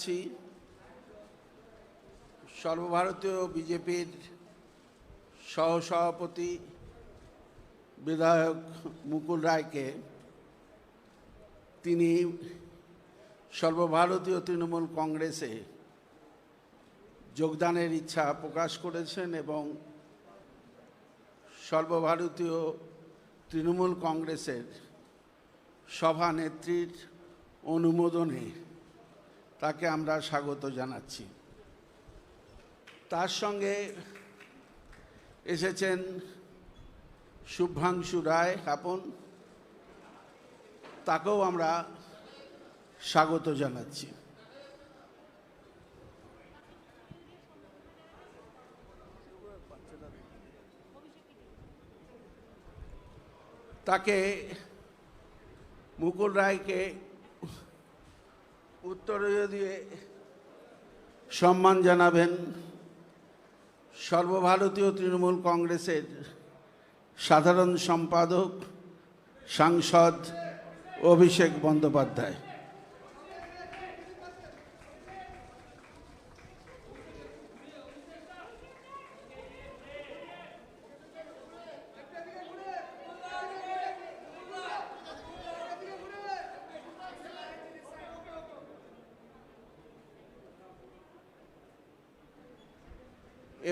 জানাচ্ছি সর্বভারতীয় বিজেপির সহসভাপতি বিধায়ক মুকুল রায়কে তিনি সর্বভারতীয় তৃণমূল কংগ্রেসে যোগদানের ইচ্ছা প্রকাশ করেছেন এবং সর্বভারতীয় তৃণমূল কংগ্রেসের সভানেত্রীর অনুমোদনে তাকে আমরা স্বাগত জানাচ্ছি। তার সঙ্গে এসেছেন শুভ্রাংশু রায় আপন, তাকেও আমরা স্বাগত জানাচ্ছি। তাকে মুকুল রায়কে উত্তরীয় দিয়ে সম্মান জানাবেন সর্বভারতীয় তৃণমূল কংগ্রেসের সাধারণ সম্পাদক সাংসদ অভিষেক বন্দ্যোপাধ্যায়।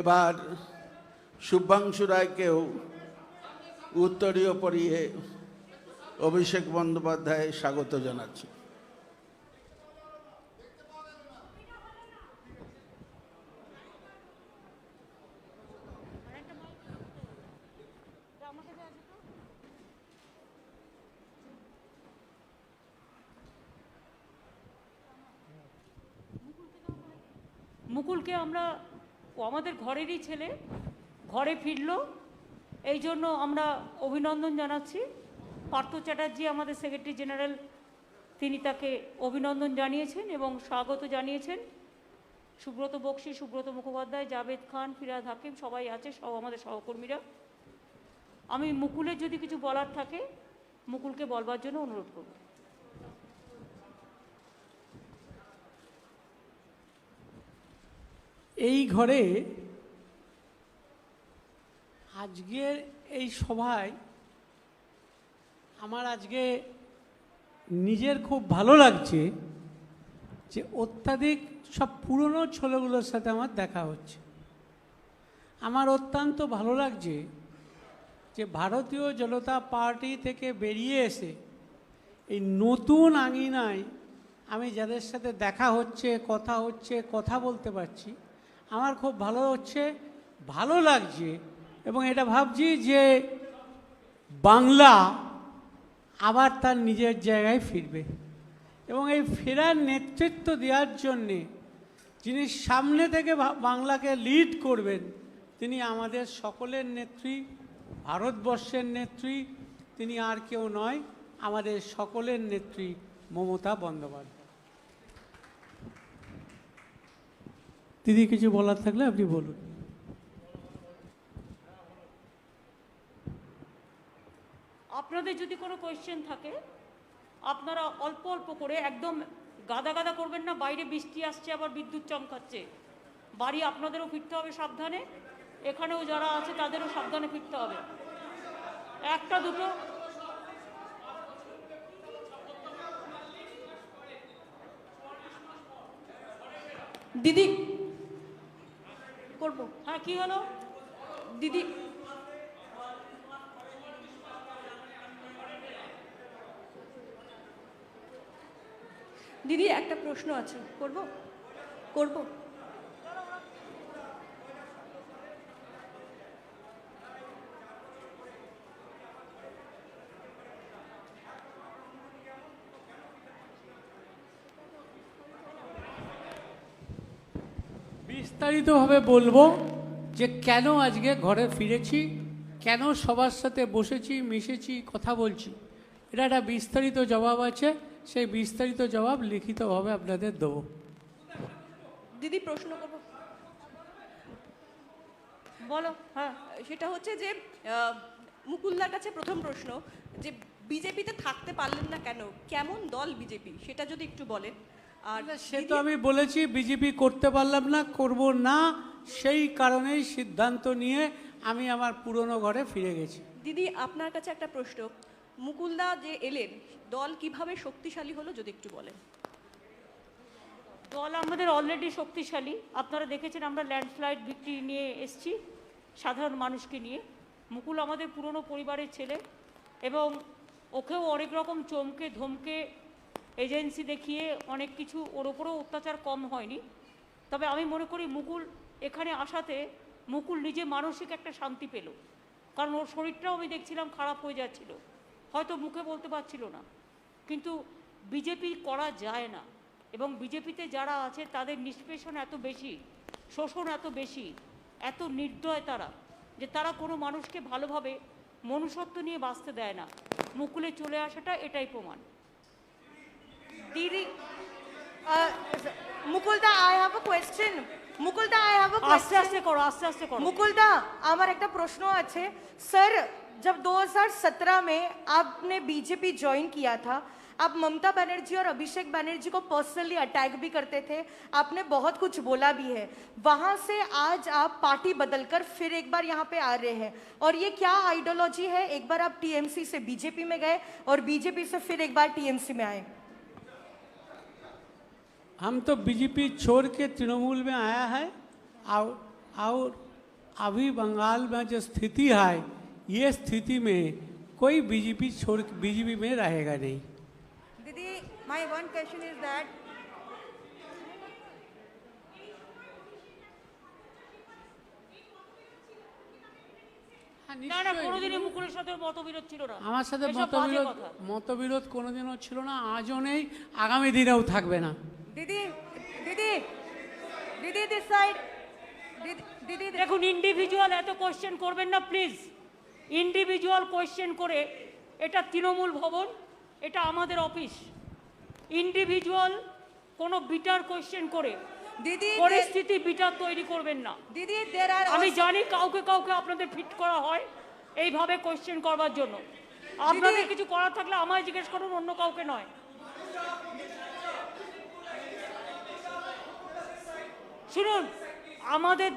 এবার শুভ্রাংশু রায়কেও উত্তরীয় পরিয়ে অভিষেক বন্দ্যোপাধ্যায় স্বাগত জানাচ্ছি। মুকুলকে আমরা আমাদের ঘরেরই ছেলে, ঘরে ফিরল, এই জন্য আমরা অভিনন্দন জানাচ্ছি। পার্থ চ্যাটার্জি আমাদের সেক্রেটারি জেনারেল, তিনি তাকে অভিনন্দন জানিয়েছেন এবং স্বাগত জানিয়েছেন। সুব্রত বক্সী, সুব্রত মুখোপাধ্যায়, জাভেদ খান, ফিরাদ হাকিম সবাই আছে, সব আমাদের সহকর্মীরা। আমি মুকুলের যদি কিছু বলার থাকে মুকুলকে বলবার জন্য অনুরোধ করব। এই ঘরে আজকের এই সভায় আমার আজকে নিজের খুব ভালো লাগছে যে অত্যাধিক সব পুরনো ছেলেগুলোর সাথে আমার দেখা হচ্ছে। আমার অত্যন্ত ভালো লাগছে যে ভারতীয় জনতা পার্টি থেকে বেরিয়ে এসে এই নতুন আঙিনায় আমি যাদের সাথে দেখা হচ্ছে, কথা বলতে পারছি, আমার খুব ভালো লাগছে এবং এটা ভাবছি যে বাংলা আবার তার নিজের জায়গায় ফিরবে এবং এই ফেরার নেতৃত্ব দেওয়ার জন্যে যিনি সামনে থেকে বাংলাকে লিড করবেন তিনি আমাদের সকলের নেত্রী, ভারতবর্ষের নেত্রী, তিনি আর কেউ নয়, আমাদের সকলের নেত্রী মমতা বন্দ্যোপাধ্যায়। দিদি কিছু বলার থাকলে আপনি বলুন। আপনাদের যদি কোনো কোয়েশ্চেন থাকে আপনারা অল্প অল্প করে, একদম গাদা গাদা করবেন না। বাইরে বৃষ্টি আসছে, আবার বিদ্যুৎ চমকাচ্ছে। বাড়ি আপনাদেরও ফিরতে হবে সাবধানে, এখানেও যারা আছে তাদেরও সাবধানে ফিরতে হবে। একটা দুটো দিদি করবো। হ্যাঁ, কি হলো দিদি? দিদি একটা প্রশ্ন আছে, করব? বিস্তারিতভাবে বলবো যে কেন আজকে ঘরে ফিরেছি, কেন সবার সাথে বসেছি, মিশেছি, কথা বলছি। এটা একটা বিস্তারিত জবাব আছে, সেই বিস্তারিত জবাব লিখিতভাবে আপনাদের দেবো। দিদি প্রশ্ন করব, বলো। হ্যাঁ, সেটা হচ্ছে যে মুকুলদার কাছে প্রথম প্রশ্ন, যে বিজেপিতে থাকতে পারলেন না কেন? কেমন দল বিজেপি, সেটা যদি একটু বলেন। আর সে তো আমি বলেছি বিজেপি করতে পারলাম না, করব না, সেই কারণেই সিদ্ধান্ত নিয়ে আমি আমার পুরনো ঘরে ফিরে গেছি। দিদি আপনার কাছে একটা প্রশ্ন, মুকুলদা যে এলেন, দল কিভাবে শক্তিশালী হলো যদি একটু বলেন। দল আমাদের অলরেডি শক্তিশালী। আপনারা দেখেছেন আমরা ল্যান্ডস্লাইড ভিক্টরি নিয়ে এসেছি সাধারণ মানুষকে নিয়ে। মুকুল আমাদের পুরনো পরিবারের ছেলে এবং ওকেও অনেক রকম চমকে ধমকে এজেন্সি দেখিয়ে অনেক কিছু ওর ওপরেও অত্যাচার কম হয়নি। তবে আমি মনে করি মুকুল এখানে আসাতে মুকুল নিজে মানসিক একটা শান্তি পেল, কারণ ওর শরীরটাও আমি দেখছিলাম খারাপ হয়ে যাচ্ছিল, হয়তো মুখে বলতে পারছিল না। কিন্তু বিজেপি করা যায় না, এবং বিজেপিতে যারা আছে তাদের নিষ্পেষণ এত বেশি, শোষণ এত বেশি, এত নির্দয় তারা, যে তারা কোনো মানুষকে ভালোভাবে মনুষ্যত্ব নিয়ে বাঁচতে দেয় না। মুকুলে চলে আসাটা এটাই প্রমাণ। Didi, Mukulda, I have a question. Mukulda, I have a আস্তে question. আস্তে করো, আস্তে আস্তে করো। मुकुलदा আমার একটা প্রশ্ন আছে सर, जब 2017 में आपने बीजेपी ज्वाइन किया था, आप ममता बनर्जी और अभिषेक बनर्जी को पर्सनली अटैक भी करते थे, आपने बहुत कुछ बोला भी है। वहां से आज आप पार्टी बदलकर फिर एक बार यहाँ पे आ रहे हैं, और ये क्या आइडियोलॉजी है? एक बार आप टीएमसी से बीजेपी में गए और बीजेपी से फिर एक बार टीएमसी में आए। हम तो बीजेपी छोड़ के तृणमूल में आया है, और अभी बंगाल में जो स्थिति है, ये स्थिति में कोई बीजेपी छोड़ बीजेपी में रहेगा नहीं। Didi, my one question is that না না, কোনোদিনই মুকুলের সাথে মতবিরোধ ছিল না। আমার সাথে এসব বাজে মতবিরোধ কথা। মতবিরোধ কোনোদিনও ছিল না, আজও নেই, আগামী দিনেও থাকবে না। Didi, Didi, Didi, this side. Didi, দেখুন, ইন্ডিভিজুয়াল এত কোয়েশ্চেন করবেন না প্লিজ। ইন্ডিভিজুয়াল কোয়েশ্চেন করে, এটা তৃণমূল ভবন, এটা আমাদের অফিস। ইন্ডিভিজুয়াল কোনো বিটার কোয়েশ্চেন করে Didi, পরিস্থিতি বিটার তৈরি করবেন না। Didi, there are আমি also, জানি কাউকে কাউকে আপনাদের ফিট করা হয় এইভাবে কোয়েশ্চেন করবার জন্য। আপনাদের কিছু করার থাকলে আমায় জিজ্ঞেস করুন, অন্য কাউকে নয়। শুনুন, আমাদের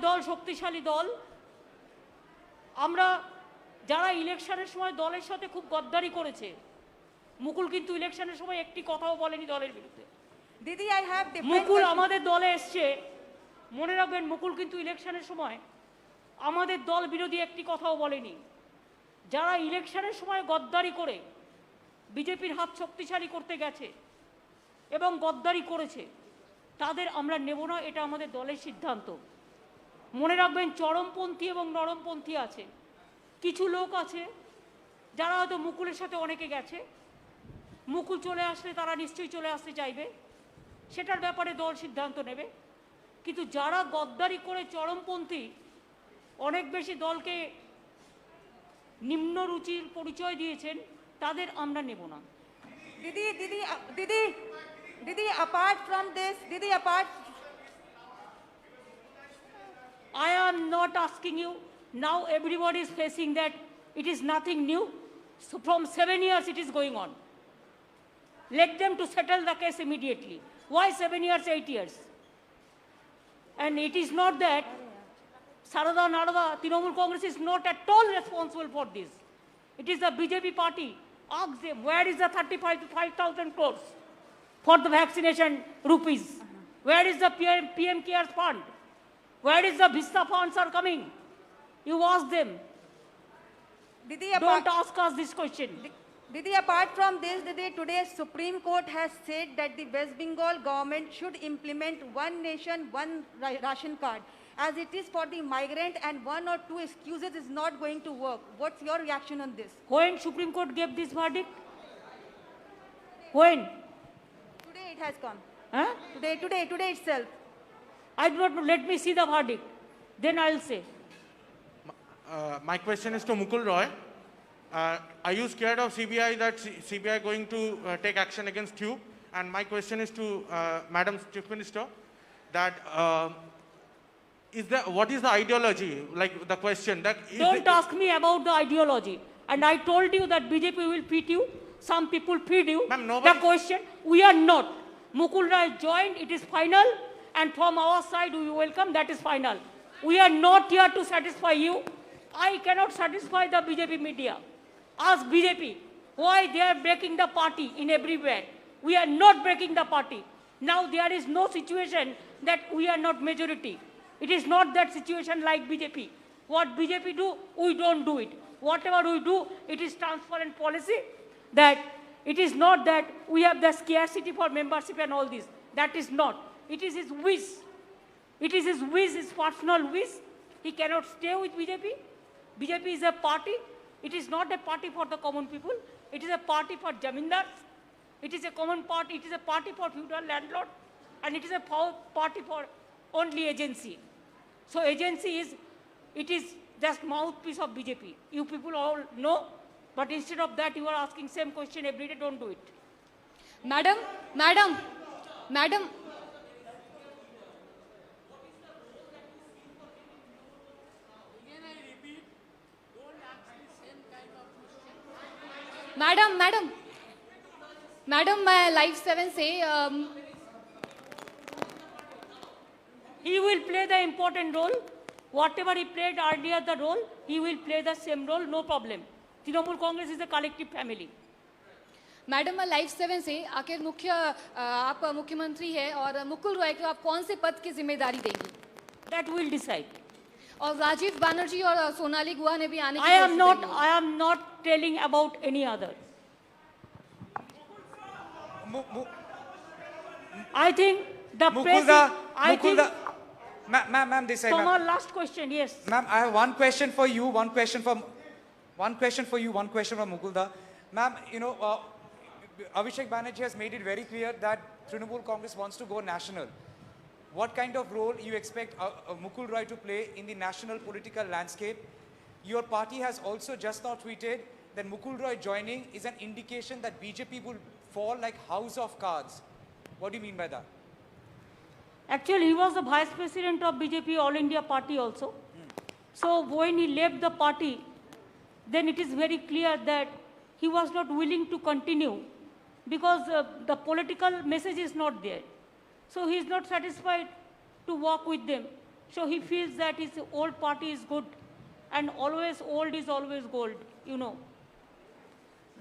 দল শক্তিশালী দল। আমরা যারা ইলেকশনের সময় দলের সাথে খুব গদ্দারি করেছে, মুকুল কিন্তু ইলেকশনের সময় একটি কথাও বলেনি দলের বিরুদ্ধে। Didi, I have different Mukul questions. আমাদের দলে এসছে, মনে রাখবেন, মুকুল কিন্তু ইলেকশনের সময় আমাদের দল বিরোধী একটি কথাও বলেনি। যারা ইলেকশনের সময় গদ্দারি করে বিজেপির হাত শক্তিশালী করতে গেছে এবং গদ্দারি করেছে, তাদের আমরা নেব না, এটা আমাদের দলের সিদ্ধান্ত। মনে রাখবেন, চরমপন্থী এবং নরমপন্থী আছে। কিছু লোক আছে যারা হয়তো মুকুলের সাথে অনেকে গেছে, মুকুল চলে আসলে তারা নিশ্চয়ই চলে আসতে চাইবে, সেটার ব্যাপারে দল সিদ্ধান্ত নেবে। কিন্তু যারা গদ্দারি করে চরমপন্থী, অনেক বেশি দলকে নিম্ন রুচির পরিচয় দিয়েছেন, তাদের আমরা নেব না। Didi, apart from this, I am not asking you. Now everybody is facing that it is nothing new. So from 7 years it is going on. Let them to settle the case immediately. Why 7 years, 8 years? And it is not that Sarada Narada, Trinamool Congress is not at all responsible for this. It is the BJP party. Ask them, where is the 35,000 crores for the vaccination rupees? Where is the PM Cares fund? Where is the Vista funds are coming? You ask them. Didi, Don't ask us this question. Didi, apart from this, Didi, today Supreme Court has said that the West Bengal government should implement one nation, one ration card, as it is for the migrant, and one or two excuses is not going to work. What's your reaction on this? When Supreme Court gave this verdict? When? Today it has come. Huh? Today itself. I do not know. Let me see the verdict. Then I'll say. My question is to Mukul Roy. Are you scared of CBI, that CBI going to take action against you? And my question is to Madam Chief Minister, that what is the ideology? Like the question that Don't ask me about the ideology. And I told you that BJP will beat you some people feed you. Ma'am, The nobody- question, we are not. Mukul Roy joined, it is final, and from our side we welcome, that is final. We are not here to satisfy you. I cannot satisfy the BJP media. Ask BJP why they are breaking the party in everywhere. We are not breaking the party. Now there is no situation that we are not majority. It is not that situation like BJP. What BJP do, we don't do it. Whatever we do, it is transparent policy that it is not that we have the scarcity for membership and all this. That is not. It is his wish. It is his wish, his personal wish. He cannot stay with BJP. BJP is a party. It is not a party for the common people. It is a party for jamindars. It is a common party. It is a party for feudal landlord. And it is a party for only agency. So agency is, it is just mouthpiece of BJP. You people all know. But instead of that, you are asking same question every day. Don't do it. Madam, मैं live 7 से He will play the important role. Whatever he played earlier the role, he will play the same role, no problem. Trinamool Congress is a collective family. Madam मैं live 7 से आखिर आप मुख्यमंत्री है और मुकुल रॉय को आप कौन से पद की जिम्मेदारी देंगी? That will decide. और राजीव बनर्जी और सोनाली गुहा ने भी आने की I am not telling about any other. I think the president. I think. Ma'am, this side, Come ma'am. on, last question. Yes. Ma'am, I have one question for you, one question for Mukulda. Ma'am, you know, Abhishek Banerjee has made it very clear that Trinamool Congress wants to go national. What kind of role you expect Mukul Roy to play in the national political landscape? Your party has also just now tweeted that Mukul Roy joining is an indication that BJP will fall like house of cards. What do you mean by that? Actually, he was the vice president of BJP All India Party also. So when he left the party, then it is very clear that he was not willing to continue because the political message is not there. So he is not satisfied to work with them. So he feels that his old party is good and always old is always gold, you know.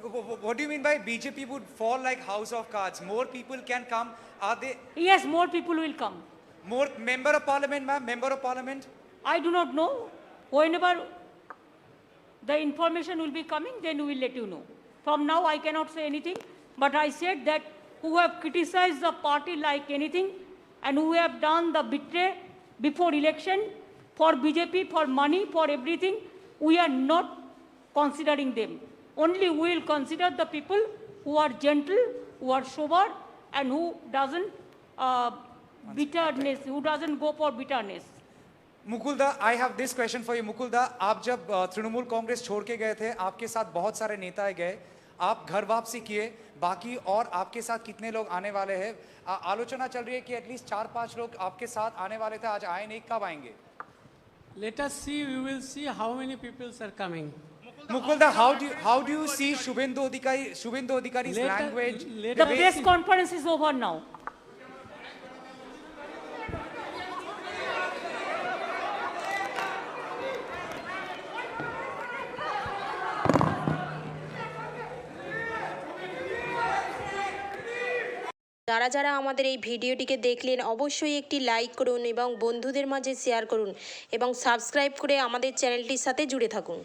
What do you mean by BJP would fall like house of cards? More people can come. Are they Yes, more people will come. more member of parliament, ma'am? Member of parliament? I do not know. Whenever the information will be coming, then we will let you know. From now, I cannot say anything. But I said that who have criticized the party like anything and who have done the betray before election for BJP, for money, for everything, we are not considering them. Only we will consider the people who are gentle, who are sober, and who doesn't bitterness, who doesn't go for bitterness. मुकुलदा, I have this question for you. मुकुलदा, आप जब तृणमूल कांग्रेस छोड़ के गए थे, आपके साथ बहुत सारे नेता गए, आप घर वापसी किए, बाकी और आपके साथ कितने लोग आने वाले हैं? आलोचना चल रही है कि एटलीस्ट 4-5 लोग आपके साथ आने वाले थे, आज आए नहीं, कब आएंगे? Let us see, we will see how many people are coming. Mukulda, how do you see Shubhendu Adhikari's language? The press conference is over now. যারা যারা আমাদের এই ভিডিওটিকে দেখলেন অবশ্যই একটি লাইক করুন এবং বন্ধুদের মাঝে শেয়ার করুন এবং সাবস্ক্রাইব করে আমাদের চ্যানেলটির সাথে জুড়ে থাকুন।